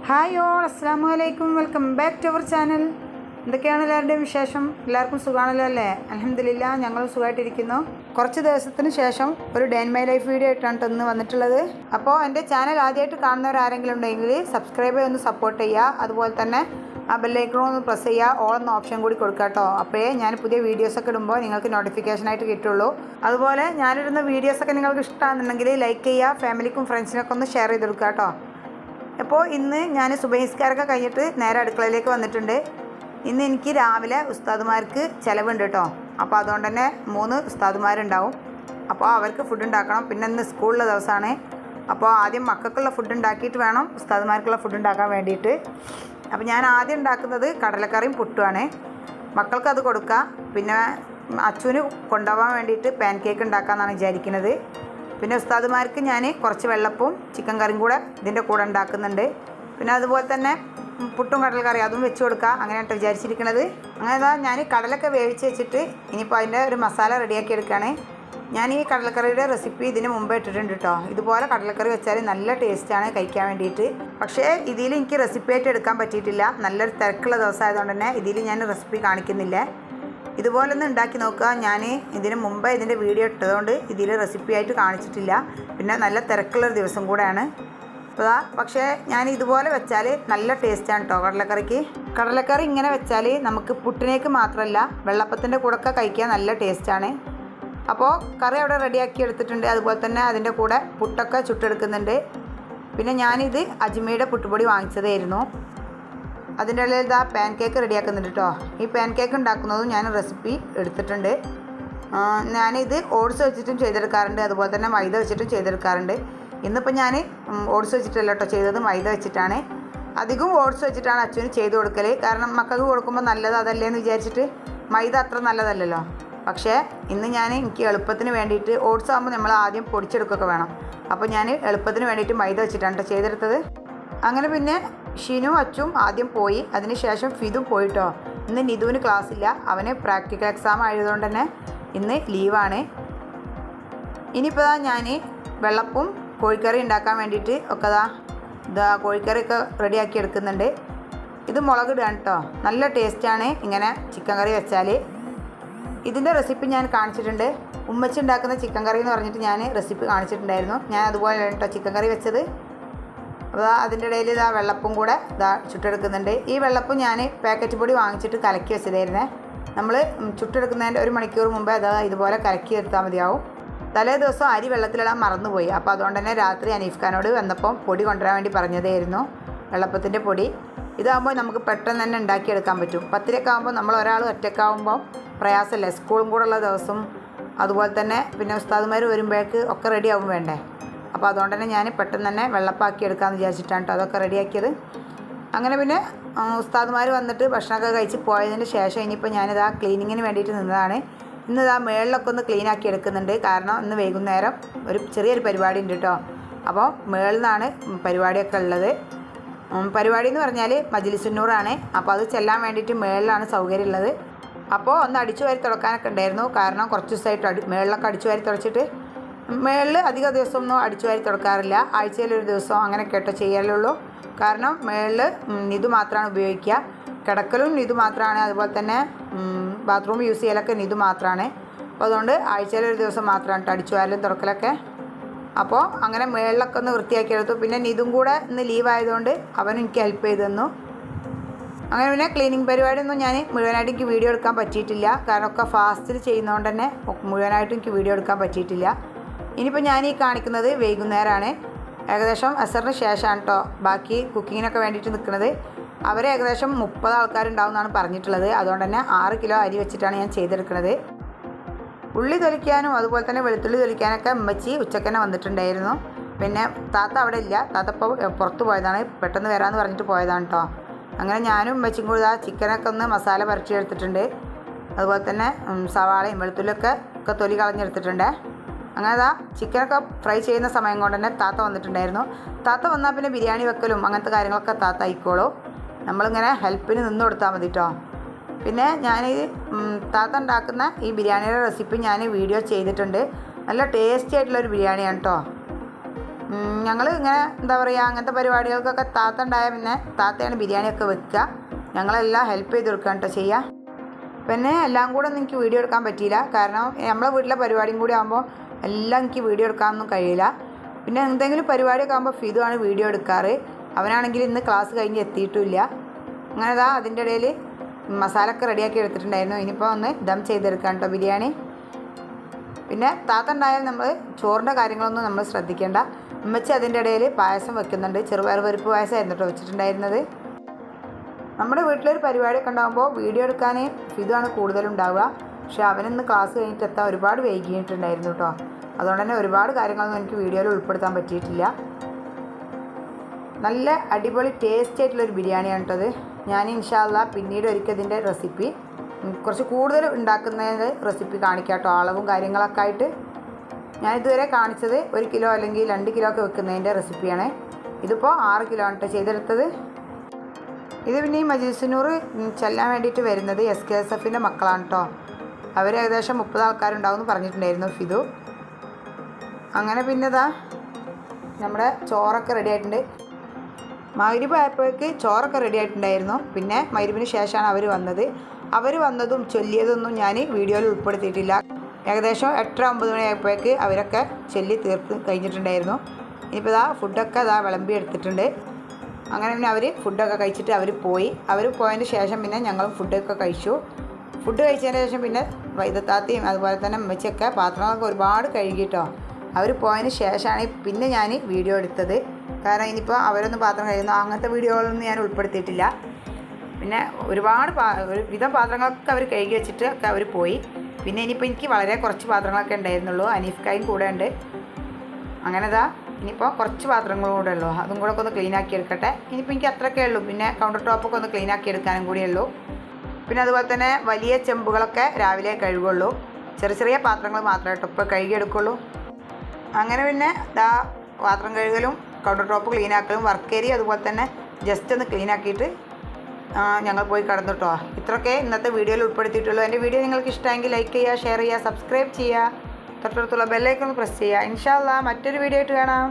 Hi all, അസ്സാമു അലൈക്കും. Welcome back to our channel. എന്തൊക്കെയാണ് എല്ലാവരുടെയും വിശേഷം? എല്ലാവർക്കും സുഖമാണല്ലോ അല്ലേ? അൽഹംദുലില്ലാ, ഞങ്ങൾ സുഖമായിട്ടിരിക്കുന്നു. കുറച്ച് ദിവസത്തിന് ശേഷം ഒരു day in my life video ആയിട്ടാണ് ഇന്ന് വന്നിട്ടുള്ളത്. അപ്പോൾ എൻ്റെ ചാനൽ ആദ്യമായിട്ട് കാണുന്നവരാരെങ്കിലും ഉണ്ടെങ്കിൽ സബ്സ്ക്രൈബ് ചെയ്തൊന്ന് സപ്പോർട്ട് ചെയ്യുക. അതുപോലെ തന്നെ ആ ബെല്ലൈക്കൺ ഒന്ന് പ്രസ് ചെയ്യുക, ഓൾ എന്ന ഓപ്ഷൻ കൂടി കൊടുക്കുക കേട്ടോ. അപ്പോഴേ ഞാൻ പുതിയ വീഡിയോസൊക്കെ ഇടുമ്പോൾ നിങ്ങൾക്ക് നോട്ടിഫിക്കേഷനായിട്ട് കിട്ടുള്ളൂ. അതുപോലെ ഞാനിടുന്ന വീഡിയോസൊക്കെ നിങ്ങൾക്ക് ഇഷ്ടമാണെന്നുണ്ടെങ്കിൽ ലൈക്ക് ചെയ്യുക, ഫാമിലിക്കും ഫ്രണ്ട്സിനൊക്കെ ഒന്ന് ഷെയർ ചെയ്ത് കൊടുക്കുക കേട്ടോ. അപ്പോൾ ഇന്ന് ഞാൻ സുബഹിസ്കാരൊക്കെ കഴിഞ്ഞിട്ട് നേരെ അടുക്കളയിലേക്ക് വന്നിട്ടുണ്ട്. ഇന്ന് എനിക്ക് രാവിലെ ഉസ്താദുമാർക്ക് ചിലവുണ്ട് കേട്ടോ. അപ്പോൾ അതുകൊണ്ട് തന്നെ 3 ഉസ്താദുമാരുണ്ടാവും. അപ്പോൾ അവർക്ക് ഫുഡ് ഉണ്ടാക്കണം. പിന്നെ ഇന്ന് സ്കൂളിലെ ദിവസമാണ്. അപ്പോൾ ആദ്യം മക്കൾക്കുള്ള ഫുഡ് ഉണ്ടാക്കിയിട്ട് വേണം ഉസ്താദുമാർക്കുള്ള ഫുഡ് ഉണ്ടാക്കാൻ വേണ്ടിയിട്ട്. അപ്പോൾ ഞാൻ ആദ്യം ഉണ്ടാക്കുന്നത് കടലക്കറിയും പുട്ടുമാണ്. മക്കൾക്ക് അത് കൊടുക്കുക. പിന്നെ അച്ചുവിന് കൊണ്ടുപോകാൻ വേണ്ടിയിട്ട് പാൻ കേക്ക് ഉണ്ടാക്കാമെന്നാണ് വിചാരിക്കുന്നത്. പിന്നെ ഉസ്താദുമാർക്ക് ഞാൻ കുറച്ച് വെള്ളപ്പവും ചിക്കൻ കറിയും കൂടെ ഇതിൻ്റെ കൂടെ ഉണ്ടാക്കുന്നുണ്ട്. പിന്നെ അതുപോലെ തന്നെ പുട്ടും കടലക്കറി അതും വെച്ച് കൊടുക്കുക, അങ്ങനെയായിട്ട് വിചാരിച്ചിരിക്കുന്നത്. അങ്ങനെ ഞാൻ കടലൊക്കെ വേവിച്ച് വെച്ചിട്ട് ഇനിയിപ്പോൾ അതിൻ്റെ ഒരു മസാല റെഡിയാക്കി എടുക്കുകയാണ്. ഞാൻ ഈ കടലക്കറിയുടെ റെസിപ്പി ഇതിന് മുമ്പ് ഇട്ടിട്ടുണ്ട് കേട്ടോ. ഇതുപോലെ കടലക്കറി വെച്ചാൽ നല്ല ടേസ്റ്റാണ് കഴിക്കാൻ വേണ്ടിയിട്ട്. പക്ഷേ ഇതിൽ എനിക്ക് റെസിപ്പി ആയിട്ട് എടുക്കാൻ പറ്റിയിട്ടില്ല. നല്ലൊരു തിരക്കുള്ള ദിവസമായതുകൊണ്ട് തന്നെ ഇതിൽ ഞാൻ റെസിപ്പി കാണിക്കുന്നില്ല. ഇതുപോലെ ഒന്ന് ഉണ്ടാക്കി നോക്കുക. ഞാൻ ഇതിന് മുമ്പ് ഇതിൻ്റെ വീഡിയോ ഇട്ടതുകൊണ്ട് ഇതിൽ റെസിപ്പി ആയിട്ട് കാണിച്ചിട്ടില്ല. പിന്നെ നല്ല തിരക്കുള്ളൊരു ദിവസം കൂടെയാണ്. പക്ഷേ ഞാൻ ഇതുപോലെ വെച്ചാൽ നല്ല ടേസ്റ്റാണ് കേട്ടോ കടലക്കറിക്ക്. കടലക്കറി ഇങ്ങനെ വെച്ചാൽ നമുക്ക് പുട്ടിനേക്ക് മാത്രമല്ല വെള്ളപ്പത്തിൻ്റെ കൂടെയൊക്കെ കഴിക്കാൻ നല്ല ടേസ്റ്റാണ്. അപ്പോൾ കറി അവിടെ റെഡിയാക്കി എടുത്തിട്ടുണ്ട്. അതുപോലെ തന്നെ അതിൻ്റെ കൂടെ പുട്ടൊക്കെ ചുട്ടെടുക്കുന്നുണ്ട്. പിന്നെ ഞാനിത് അജ്മയുടെ പുട്ടുപൊടി വാങ്ങിച്ചതായിരുന്നു. അതിൻ്റെ ഇടയിൽ ഇതാ പാൻ കേക്ക് റെഡിയാക്കുന്നുണ്ട് കേട്ടോ. ഈ പാൻ കേക്ക് ഉണ്ടാക്കുന്നതും ഞാൻ റെസിപ്പി എടുത്തിട്ടുണ്ട്. ഞാനിത് ഓട്സ് വെച്ചിട്ടും ചെയ്തെടുക്കാറുണ്ട്, അതുപോലെ തന്നെ മൈദ വെച്ചിട്ടും ചെയ്തെടുക്കാറുണ്ട്. ഇന്നിപ്പോൾ ഞാൻ ഓട്സ് വെച്ചിട്ടല്ല കേട്ടോ ചെയ്തത്, മൈദ വെച്ചിട്ടാണ്. അധികം ഓട്സ് വെച്ചിട്ടാണ് അച്ഛന് ചെയ്ത് കൊടുക്കൽ. കാരണം മക്കൾക്ക് കൊടുക്കുമ്പോൾ നല്ലത് അതല്ലേ എന്ന് വിചാരിച്ചിട്ട്. മൈദ അത്ര നല്ലതല്ലല്ലോ. പക്ഷേ ഇന്ന് എനിക്ക് എളുപ്പത്തിന് വേണ്ടിയിട്ട് ഓട്സ് ആകുമ്പോൾ നമ്മൾ ആദ്യം പൊടിച്ചെടുക്കുകയൊക്കെ വേണം. അപ്പോൾ ഞാൻ എളുപ്പത്തിന് വേണ്ടിയിട്ട് മൈദ വെച്ചിട്ടാണ് കേട്ടോ ചെയ്തെടുത്തത്. അങ്ങനെ പിന്നെ ഷിനു അച്ചും ആദ്യം പോയി. അതിന് ശേഷം ഫിദും പോയിട്ടോ. ഇന്ന് നിധുവിന് ക്ലാസ് ഇല്ല, അവന് പ്രാക്ടിക്കൽ എക്സാം ആയതുകൊണ്ട് തന്നെ ഇന്ന് ലീവാണ്. ഇനിയിപ്പോൾ ഞാൻ വെള്ളപ്പും കോഴിക്കറി ഉണ്ടാക്കാൻ വേണ്ടിയിട്ട് ഒക്കെ ഇതാ കോഴിക്കറിയൊക്കെ റെഡിയാക്കി എടുക്കുന്നുണ്ട്. ഇത് മുളകിടുകയാണ് കേട്ടോ. നല്ല ടേസ്റ്റാണ് ഇങ്ങനെ ചിക്കൻ കറി വെച്ചാൽ. ഇതിൻ്റെ റെസിപ്പി ഞാൻ കാണിച്ചിട്ടുണ്ട്. ഉമ്മച്ചി ഉണ്ടാക്കുന്ന ചിക്കൻ കറി എന്ന് പറഞ്ഞിട്ട് ഞാൻ റെസിപ്പി കാണിച്ചിട്ടുണ്ടായിരുന്നു. ഞാൻ അതുപോലെ കേട്ടോ ചിക്കൻ കറി വെച്ചത്. അപ്പോൾ അതിൻ്റെ ഇടയിൽ ഇതാ വെള്ളപ്പും കൂടെ ചുട്ടെടുക്കുന്നുണ്ട്. ഈ വെള്ളപ്പം ഞാൻ പാക്കറ്റ് പൊടി വാങ്ങിച്ചിട്ട് കലക്കി വെച്ചതായിരുന്നേ. നമ്മൾ ചുട്ടെടുക്കുന്നതിൻ്റെ 1 മണിക്കൂർ മുമ്പേ ഇതുപോലെ കലക്കി എടുത്താൽ മതിയാവും. തലേ ദിവസം അരി വെള്ളത്തിലിടാൻ മറന്നുപോയി. അപ്പോൾ അതുകൊണ്ട് തന്നെ രാത്രി അനീഫ് ഖാനോട് വന്നപ്പം പൊടി കൊണ്ടുവരാൻ വേണ്ടി പറഞ്ഞതായിരുന്നു, വെള്ളപ്പത്തിൻ്റെ പൊടി. ഇതാകുമ്പോൾ നമുക്ക് പെട്ടെന്ന് തന്നെ ഉണ്ടാക്കിയെടുക്കാൻ പറ്റും. പത്തിരയൊക്കെ ആകുമ്പോൾ നമ്മൾ ഒരാൾ ഒറ്റയ്ക്കാവുമ്പോൾ പ്രയാസമല്ലേ. സ്കൂളും കൂടെ ഉള്ള ദിവസം, അതുപോലെ തന്നെ പിന്നെ ഉസ്താദുമാർ വരുമ്പോഴേക്ക് ഒക്കെ റെഡിയാവും വേണ്ടേ. അപ്പോൾ അതുകൊണ്ട് തന്നെ ഞാൻ പെട്ടെന്ന് തന്നെ വെള്ളപ്പാക്കി എടുക്കാമെന്ന് വിചാരിച്ചിട്ടാണ് കേട്ടോ അതൊക്കെ റെഡിയാക്കിയത്. അങ്ങനെ പിന്നെ ഉസ്താദുമാർ വന്നിട്ട് ഭക്ഷണമൊക്കെ കഴിച്ച് പോയതിന് ശേഷം ഇനിയിപ്പോൾ ഞാനിതാ ക്ലീനിങ്ങിന് വേണ്ടിയിട്ട് നിന്നതാണ്. ഇന്നിതാ മേളിലൊക്കെ ഒന്ന് ക്ലീൻ ആക്കി എടുക്കുന്നുണ്ട്. കാരണം ഇന്ന് വൈകുന്നേരം ഒരു ചെറിയൊരു പരിപാടി ഉണ്ട് കേട്ടോ. അപ്പോൾ മേളിൽ നിന്നാണ് പരിപാടിയൊക്കെ ഉള്ളത്. പരിപാടി എന്ന് പറഞ്ഞാൽ മജ്ലിസുന്നൂറാണ്. അപ്പോൾ അത് ചെല്ലാൻ വേണ്ടിയിട്ട് മേളിലാണ് സൗകര്യമുള്ളത്. അപ്പോൾ ഒന്ന് അടിച്ചു വാരി തുടക്കാനൊക്കെ ഉണ്ടായിരുന്നു. കാരണം കുറച്ച് ദിവസമായിട്ട് മേളിലൊക്കെ അടിച്ചു വാരി തുടച്ചിട്ട് മേളിൽ അധിക ദിവസമൊന്നും അടിച്ചു വാരി തുടക്കാറില്ല. ആഴ്ചയിലൊരു ദിവസം അങ്ങനെ കേട്ടോ ചെയ്യാറുള്ളൂ. കാരണം മേളിൽ നിധു മാത്രമാണ് ഉപയോഗിക്കുക. കിടക്കലും നിധു മാത്രമാണ്, അതുപോലെ തന്നെ ബാത്റൂം യൂസ് ചെയ്യലൊക്കെ നിധു മാത്രമാണ്. അപ്പോൾ അതുകൊണ്ട് ആഴ്ചയിലൊരു ദിവസം മാത്രമാണ് കേട്ടോ അടിച്ചു വാരലും തുറക്കലൊക്കെ. അപ്പോൾ അങ്ങനെ മേളിലൊക്കെ ഒന്ന് വൃത്തിയാക്കി എടുത്തു. പിന്നെ നിധും കൂടെ ഇന്ന് ലീവായതുകൊണ്ട് അവനും എനിക്ക് ഹെൽപ്പ് ചെയ്ത് തന്നു. അങ്ങനെ പിന്നെ ക്ലീനിങ് പരിപാടിയൊന്നും ഞാൻ മുഴുവനായിട്ട് എനിക്ക് വീഡിയോ എടുക്കാൻ പറ്റിയിട്ടില്ല. കാരണം ഒക്കെ ഫാസ്റ്റിൽ ചെയ്യുന്നതുകൊണ്ട് തന്നെ മുഴുവനായിട്ട് എനിക്ക് വീഡിയോ എടുക്കാൻ പറ്റിയിട്ടില്ല. ഇനിയിപ്പോൾ ഞാൻ ഈ കാണിക്കുന്നത് വൈകുന്നേരമാണ്. ഏകദേശം അസറിന് ശേഷമാണ് കേട്ടോ ബാക്കി കുക്കിങ്ങിനൊക്കെ വേണ്ടിയിട്ട് നിൽക്കുന്നത്. അവർ ഏകദേശം 30 ആൾക്കാരുണ്ടാവുമെന്നാണ് പറഞ്ഞിട്ടുള്ളത്. അതുകൊണ്ട് തന്നെ 6 കിലോ അരി വെച്ചിട്ടാണ് ഞാൻ ചെയ്തെടുക്കുന്നത്. ഉള്ളി തൊലിക്കാനും അതുപോലെ തന്നെ വെളുത്തുള്ളി തൊലിക്കാനൊക്കെ ഉമ്മച്ചി ഉച്ചക്ക് തന്നെ വന്നിട്ടുണ്ടായിരുന്നു. പിന്നെ താത്ത അവിടെ ഇല്ല, താത്ത ഇപ്പോൾ പുറത്ത് പോയതാണ്, പെട്ടെന്ന് വരാമെന്ന് പറഞ്ഞിട്ട് പോയതാണ് കേട്ടോ. അങ്ങനെ ഞാനും ഉമ്മച്ചിയും കൂടി ചിക്കനൊക്കെ ഒന്ന് മസാല പരട്ടിയെടുത്തിട്ടുണ്ട്. അതുപോലെ തന്നെ സവാളയും വെളുത്തുള്ളിയൊക്കെ തൊലി കളഞ്ഞെടുത്തിട്ടുണ്ട്. അങ്ങനെ ചിക്കനൊക്കെ ഫ്രൈ ചെയ്യുന്ന സമയം കൊണ്ട് തന്നെ താത്ത വന്നിട്ടുണ്ടായിരുന്നു. താത്ത വന്നാൽ പിന്നെ ബിരിയാണി വെക്കലും അങ്ങനത്തെ കാര്യങ്ങളൊക്കെ താത്ത ആയിക്കോളൂ. നമ്മളിങ്ങനെ ഹെൽപ്പിന് നിന്ന് കൊടുത്താൽ മതി കേട്ടോ. പിന്നെ ഞാൻ താത്ത ഉണ്ടാക്കുന്ന ഈ ബിരിയാണിയുടെ റെസിപ്പി ഞാൻ വീഡിയോ ചെയ്തിട്ടുണ്ട്. നല്ല ടേസ്റ്റി ആയിട്ടുള്ളൊരു ബിരിയാണിയാണ് കേട്ടോ. ഞങ്ങൾ ഇങ്ങനെ എന്താ പറയുക, അങ്ങനത്തെ പരിപാടികൾക്കൊക്കെ താത്ത ഉണ്ടായാൽ പിന്നെ താത്തയാണ് ബിരിയാണിയൊക്കെ വെക്കുക. ഞങ്ങളെല്ലാം ഹെൽപ്പ് ചെയ്ത് കൊടുക്കാൻ കേട്ടോ ചെയ്യുക. പിന്നെ എല്ലാം കൂടെ ഒന്നും എനിക്ക് വീഡിയോ എടുക്കാൻ പറ്റിയില്ല, കാരണം നമ്മളെ വീട്ടിലെ പരിപാടിയും കൂടി ആകുമ്പോൾ എല്ലാം എനിക്ക് വീഡിയോ എടുക്കാനൊന്നും കഴിയില്ല. പിന്നെ എന്തെങ്കിലും പരിപാടിയൊക്കെ ആകുമ്പോൾ ഫിദു ആണ് വീഡിയോ എടുക്കാറ്. അവനാണെങ്കിൽ ഇന്ന് ക്ലാസ് കഴിഞ്ഞ് എത്തിയിട്ടുമില്ല. അങ്ങനെ അതിൻ്റെ ഇടയിൽ മസാലയൊക്കെ റെഡിയാക്കി എടുത്തിട്ടുണ്ടായിരുന്നു. ഇനിയിപ്പോൾ ഒന്ന് ദം ചെയ്തെടുക്കാം കേട്ടോ ബിരിയാണി. പിന്നെ താത്ത ഉണ്ടായാൽ നമ്മൾ ചോറിൻ്റെ കാര്യങ്ങളൊന്നും നമ്മൾ ശ്രദ്ധിക്കേണ്ട. ഉമ്മച്ചി അതിൻ്റെ ഇടയിൽ പായസം വെക്കുന്നുണ്ട്. ചെറുപയർ പരിപ്പ് പായസമായിരുന്നു കേട്ടോ വെച്ചിട്ടുണ്ടായിരുന്നത്. നമ്മുടെ വീട്ടിലൊരു പരിപാടിയൊക്കെ ഉണ്ടാകുമ്പോൾ വീഡിയോ എടുക്കാൻ ഫിദുവാണ് കൂടുതലുണ്ടാവുക. പക്ഷേ അവനിന്ന് ക്ലാസ് കഴിഞ്ഞിട്ട് എത്താൻ ഒരുപാട് വൈകിയിട്ടുണ്ടായിരുന്നു കേട്ടോ. അതുകൊണ്ട് തന്നെ ഒരുപാട് കാര്യങ്ങളൊന്നും എനിക്ക് വീഡിയോയിൽ ഉൾപ്പെടുത്താൻ പറ്റിയിട്ടില്ല. നല്ല അടിപൊളി ടേസ്റ്റ് ആയിട്ടുള്ളൊരു ബിരിയാണിയാണ് കേട്ടത്. ഞാൻ ഇൻഷാ അല്ലാഹ് പിന്നീട് ഒരിക്കൽ ഇതിൻ്റെ റെസിപ്പി കുറച്ച് കൂടുതൽ ഉണ്ടാക്കുന്നതിൻ്റെ റെസിപ്പി കാണിക്കാം കേട്ടോ. അളവും കാര്യങ്ങളൊക്കെ ആയിട്ട് ഞാനിതുവരെ കാണിച്ചത് 1 കിലോ അല്ലെങ്കിൽ 2 കിലോ ഒക്കെ വെക്കുന്നതിൻ്റെ റെസിപ്പിയാണ്. ഇതിപ്പോൾ 6 കിലോ ആണ് കേട്ടോ ചെയ്തെടുത്തത്. ഇത് പിന്നെ ഈ മജീസുനൂർ ചെല്ലാൻ വേണ്ടിയിട്ട് വരുന്നത് SKSFൻ്റെ മക്കളാണ് കേട്ടോ. അവർ ഏകദേശം 30 ആൾക്കാരുണ്ടാവുമെന്ന് പറഞ്ഞിട്ടുണ്ടായിരുന്നു ഫിദു. അങ്ങനെ പിന്നെ നമ്മുടെ ചോറൊക്കെ റെഡി ആയിട്ടുണ്ട്. മഗ്‌രിബ് ആയപ്പോഴേക്ക് ചോറൊക്കെ റെഡി ആയിട്ടുണ്ടായിരുന്നു. പിന്നെ മഗ്‌രിബിന് ശേഷമാണ് അവർ വന്നത്. അവർ വന്നതും ചൊല്ലിയതൊന്നും ഞാൻ വീഡിയോയിൽ ഉൾപ്പെടുത്തിയിട്ടില്ല. ഏകദേശം 8-9 മണിയായപ്പോഴേക്ക് അവരൊക്കെ ചൊല്ലി തീർത്ത് കഴിഞ്ഞിട്ടുണ്ടായിരുന്നു. ഇനിയിപ്പോൾ ഫുഡൊക്കെ വിളമ്പി എടുത്തിട്ടുണ്ട്. അങ്ങനെ പിന്നെ അവർ ഫുഡൊക്കെ കഴിച്ചിട്ട് അവർ പോയതിന് ശേഷം പിന്നെ ഞങ്ങളും ഫുഡൊക്കെ കഴിച്ചു. ഫുഡ് കഴിച്ചതിന് ശേഷം പിന്നെ വൈദത്താത്തയും അതുപോലെ തന്നെ ഉമ്മച്ചിയൊക്കെ പാത്രങ്ങളൊക്കെ ഒരുപാട് കഴുകിയിട്ടോ. അവർ പോയതിന് ശേഷമാണ് പിന്നെ ഞാൻ വീഡിയോ എടുത്തത്. കാരണം ഇനിയിപ്പോൾ അവരൊന്നും പാത്രം കഴിയുന്നു അങ്ങനത്തെ വീഡിയോകളൊന്നും ഞാൻ ഉൾപ്പെടുത്തിയിട്ടില്ല. പിന്നെ ഒരു വിധം പാത്രങ്ങളൊക്കെ അവർ കഴുകി വെച്ചിട്ട് ഒക്കെ അവർ പോയി. പിന്നെ ഇനിയിപ്പോൾ എനിക്ക് വളരെ കുറച്ച് പാത്രങ്ങളൊക്കെ ഉണ്ടായിരുന്നുള്ളൂ. അനീഫ്ക്കായും കൂടെ ഉണ്ട്. അങ്ങനെ ഇനിയിപ്പോൾ കുറച്ച് പാത്രങ്ങളും കൂടെ ഉള്ളൂ. അതും കൂടെ ഒക്കെ ഒന്ന് ക്ലീനാക്കി എടുക്കട്ടെ. ഇനിയിപ്പോൾ എനിക്ക് അത്രയൊക്കെ ഉള്ളൂ. പിന്നെ കൗണ്ടർ ടോപ്പൊക്കെ ഒന്ന് ക്ലീനാക്കി എടുക്കാനും കൂടിയേ ഉള്ളൂ. പിന്നെ അതുപോലെ തന്നെ വലിയ ചെമ്പുകളൊക്കെ രാവിലെ കഴുകുള്ളൂ. ചെറിയ പാത്രങ്ങൾ മാത്രമേ ഇപ്പോൾ കഴുകിയെടുക്കുള്ളൂ. അങ്ങനെ പിന്നെ പാത്രം കഴുകലും കൗണ്ടർ ടോപ്പ് ക്ലീനാക്കലും വർക്ക് ഏരിയ അതുപോലെ തന്നെ ജസ്റ്റ് ഒന്ന് ക്ലീനാക്കിയിട്ട് ഞങ്ങൾ പോയി കിടന്നു കേട്ടോ. ഇത്രയൊക്കെ ഇന്നത്തെ വീഡിയോയിൽ ഉൾപ്പെടുത്തിയിട്ടുള്ളൂ. എൻ്റെ വീഡിയോ നിങ്ങൾക്ക് ഇഷ്ടമെങ്കിൽ ലൈക്ക് ചെയ്യുക, ഷെയർ ചെയ്യുക, സബ്സ്ക്രൈബ് ചെയ്യുക, തൊട്ടടുത്തുള്ള ബെല്ലൈക്കൺ പ്രസ് ചെയ്യുക. ഇൻഷാ അല്ലാഹ് മറ്റൊരു വീഡിയോ ആയിട്ട് കാണാം.